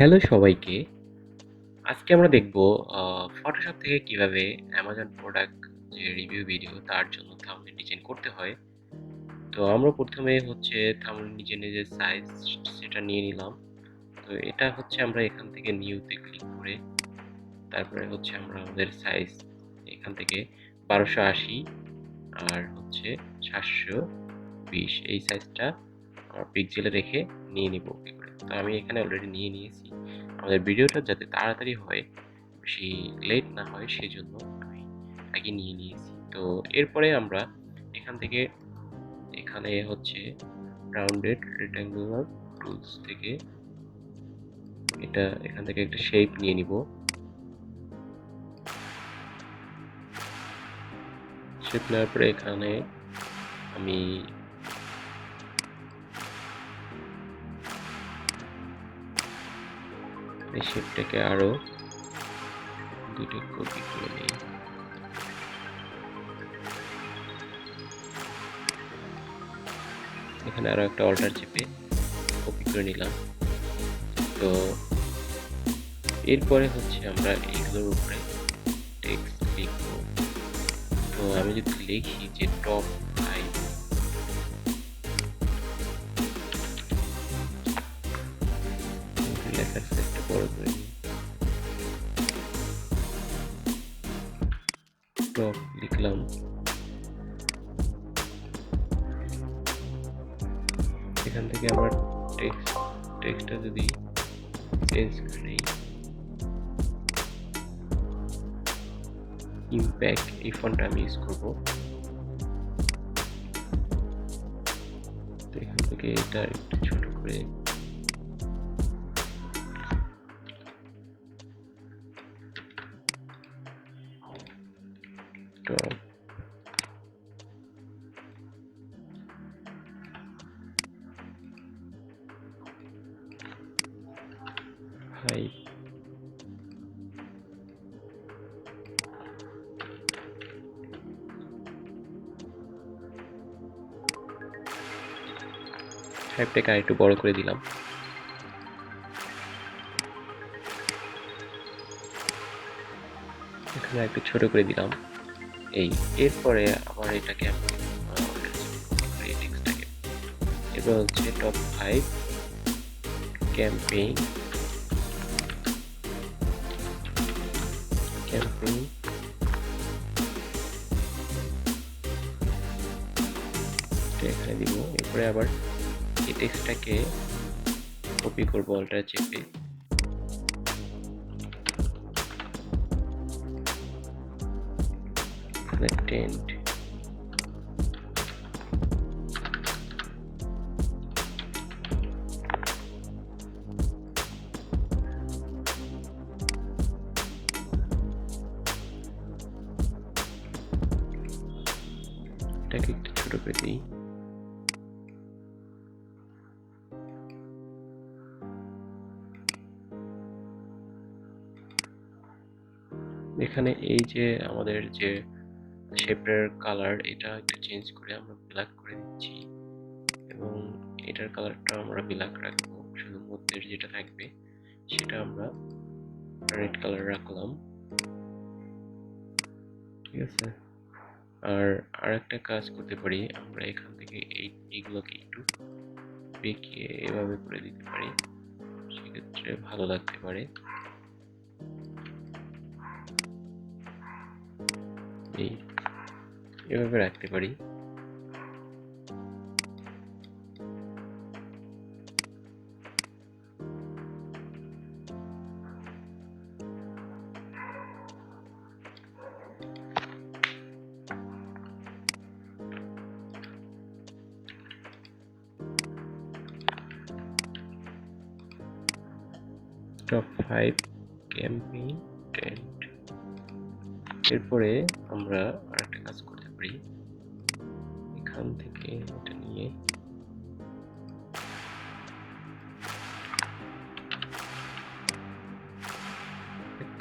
Hello সবাইকে। আজকে আমরা দেখব Photoshop থেকে কিভাবে Amazon প্রোডাক্ট যে রিভিউ ভিডিও তার জন্য থাম্বনেল ডিজাইন করতে হয়। তো আমরা ১ম এ হচ্ছে থাম্বনেল ডিজাইনের যে সাইজ সেটা নিয়ে নিলাম। তো এটা হচ্ছে আমরা এখান থেকে নিউ তে ক্লিক করে তারপরে হচ্ছে আমরা আমাদের সাইজ এখান থেকে ১২৮০ আর হচ্ছে ৭২০ এই সাইজটা পিক্সেলে রেখে নিয়ে নিব ওকে করে। তো আমি এখানে অলরেডি নিয়ে নিয়েছি। আমাদের ভিডিওটা যাতে তাড়াতাড়ি হয়, বেশি লেট না হয় সেজন্য আমি আগে নিয়ে নিয়েছি। তো এরপরে আমরা এখান থেকে এখানে হচ্ছে রাউন্ডেড রেক্ট্যাঙ্গুলার টুলস থেকে এখান থেকে একটা শেপ নিয়ে নিব। শেপ নেওয়ার পরে এখানে আমি এই শেপটাকে আরো ২টা কপি করে নিই। এখানে আরো একটা অল্টার চেপে কপি করে নিলাম। তো এরপরে হচ্ছে আমরা এগুলোর উপরে টেক্সট লিখব। তো আমি যদি লিখি যে টপ 5 লেখার সাইজটা বড় করে নিই। টপ লিখলাম। এখান থেকে আমরা টেক্সটটা যদি চেঞ্জ করে নিই, ইমপ্যাক্ট এই ফন্টটা আমি ইউজ করব। তো এখান থেকে এটা একটু ছোট করে টপ 5 5টাকে আরেকটু বড় করে দিলাম। এখানে একটু ছোট করে দিলাম। এরপরে আবার এটাকে আমি এই টেক্সটটাকে এবার হচ্ছে টপ 5 ক্যাম্পেইন এখানে দিব। এরপরে আবার এই টেক্সটটাকে কপি করব অল্টার চেপে। এখানে টেন্ট এটাকে একটু ছোট করে দিই। এখানে এই যে আমাদের যে শেপের কালার এটা একটু চেঞ্জ করে আমরা ব্ল্যাক করে দিচ্ছি এবং এটার কালারটা আমরা ব্ল্যাক রাখবো। শুধু মধ্যের যেটা থাকবে সেটা আমরা রেড কালার রাখলাম। ঠিক আছে। আর আরেকটা কাজ করতে পারি, আমরা এখান থেকে এইগুলোকে একটু বেঁকিয়ে এভাবে করে দিতে পারি, সেক্ষেত্রে ভালো লাগতে পারে। এভাবে রাখতে পারি। Top 5 campaign tent. এরপরে আমরা আরেকটা কাজ করতে পারি, এখান থেকে এটা নিয়ে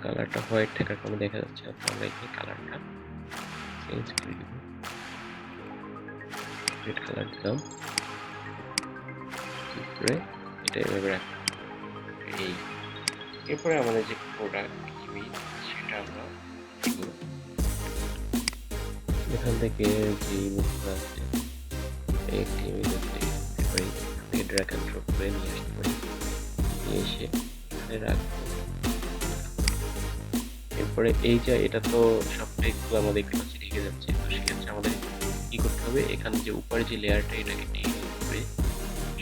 কালারটা হোয়াইট থাকার কারণে দেখা যাচ্ছে না, তো আমরা এখানে কালারটা চেঞ্জ করে দিব। রেড কালার দিলাম। তারপরে এটা এভাবে রাখলাম। এরপরে আমাদের যে প্রোডাক্ট ইমেজ সেটা আমরা দিব। এখান থেকে যে ইমেজটা আছে একটি ইমেজ আছে এরপরে এখান থেকে ড্র্যাগ অ্যান্ড ড্রপ করে নিয়ে আসতে পারি, নিয়ে এসে এখানে রাখবো। এরপরে এই যে এটা তো সব টেক্সটগুলো আমরা দেখতে পাচ্ছি ঢেকে যাচ্ছে, তো সেক্ষেত্রে আমাদের কি করতে হবে, এখানে যে উপরে যে লেয়ারটা এটাকে টেনে করে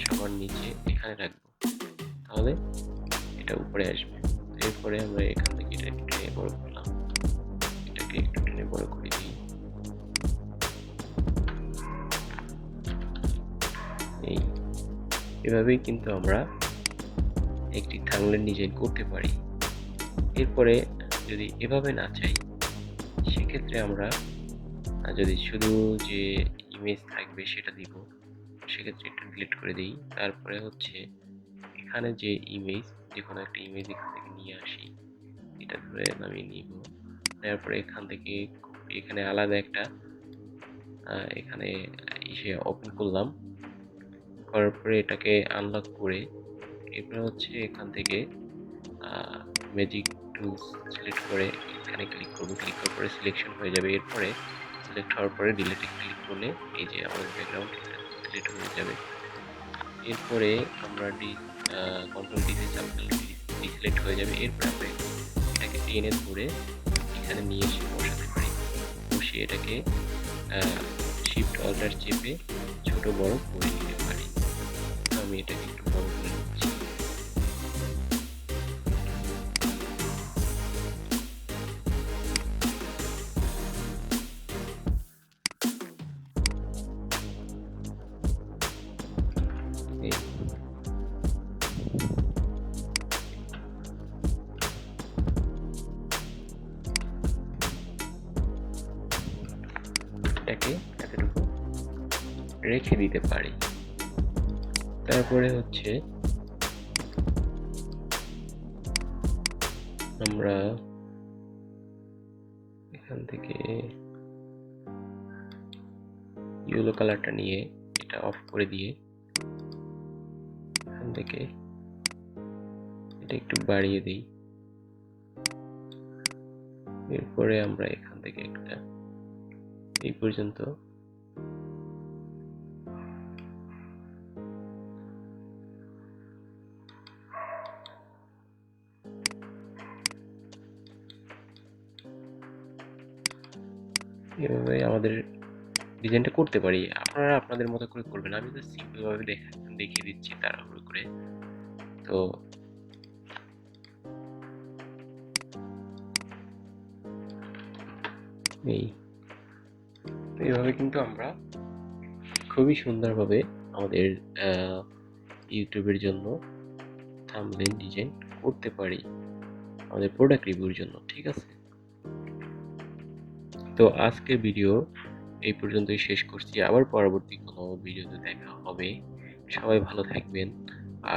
সবার নিচে এখানে রাখবো, তাহলে এটা উপরে আসবে। এরপরে আমরা এখান থেকে এটা একটু টেনে বড় করলাম, এটাকে একটু টেনে বড় করে দিই। এই এভাবেই কিন্তু আমরা একটি থাম্বনেল ডিজাইন করতে পারি। এরপরে যদি এভাবে না চাই সেক্ষেত্রে আমরা যদি শুধু যে ইমেজ থাকবে সেটা দিব, সেক্ষেত্রে একটু ডিলিট করে দিই। তারপরে হচ্ছে এখানে যে ইমেজ, যে কোনো একটা ইমেজ এখান থেকে নিয়ে আসি, এটা ধরে নামিয়ে নিব। তারপরে এখান থেকে এখানে আলাদা একটা এখানে এসে ওপেন করলাম, করার পরে এটাকে আনলক করে এরপরে হচ্ছে এখান থেকে ম্যাজিক টুলস সিলেক্ট করে এখানে ক্লিক করব, ক্লিক করার পরে সিলেকশন হয়ে যাবে। এরপরে সিলেক্ট হওয়ার পরে ডিলিটে ক্লিক করলে এই যে আমাদের ব্যাকগ্রাউন্ড ডিলিট হয়ে যাবে। এরপরে আমরা কন্ট্রোল ডি দিয়ে চাপ দিলে ডিসিলেক্ট হয়ে যাবে। এরপরে আমরা এটাকে টেনে ধরে এখানে নিয়ে এসে বসাতে পারি, বসিয়ে এটাকে শিফট অল্টার চেপে ছোট বড় করে নিতে পারি। আমি এটাকে একটু বড় করে নিচ্ছি। এটাকে এতটুকু রেখে দিতে পারি। তারপরে হচ্ছে আমরা এখান থেকে ইয়েলো কালারটা নিয়ে এটা অফ করে দিয়ে এখান থেকে এটা একটু বাড়িয়ে দিই। এরপরে আমরা এখান থেকে একটা এই পর্যন্ত এভাবে আমাদের ডিজাইনটা করতে পারি। আপনারা আপনাদের মতো করে করবেন, আমি তো সিম্পল ভাবে দেখিয়ে দিচ্ছি তাড়াহুড়ো করে। তো এইভাবে কিন্তু আমরা খুবই সুন্দরভাবে আমাদের ইউটিউবের জন্য থাম্বনেল ডিজাইন করতে পারি আমাদের প্রোডাক্ট রিভিউর জন্য, ঠিক আছে? তো আজকের ভিডিও এই পর্যন্তই শেষ করছি, আবার পরবর্তী কোনো ভিডিওতে দেখা হবে। সবাই ভালো থাকবেন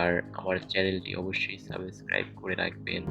আর আমার চ্যানেলটি অবশ্যই সাবস্ক্রাইব করে রাখবেন।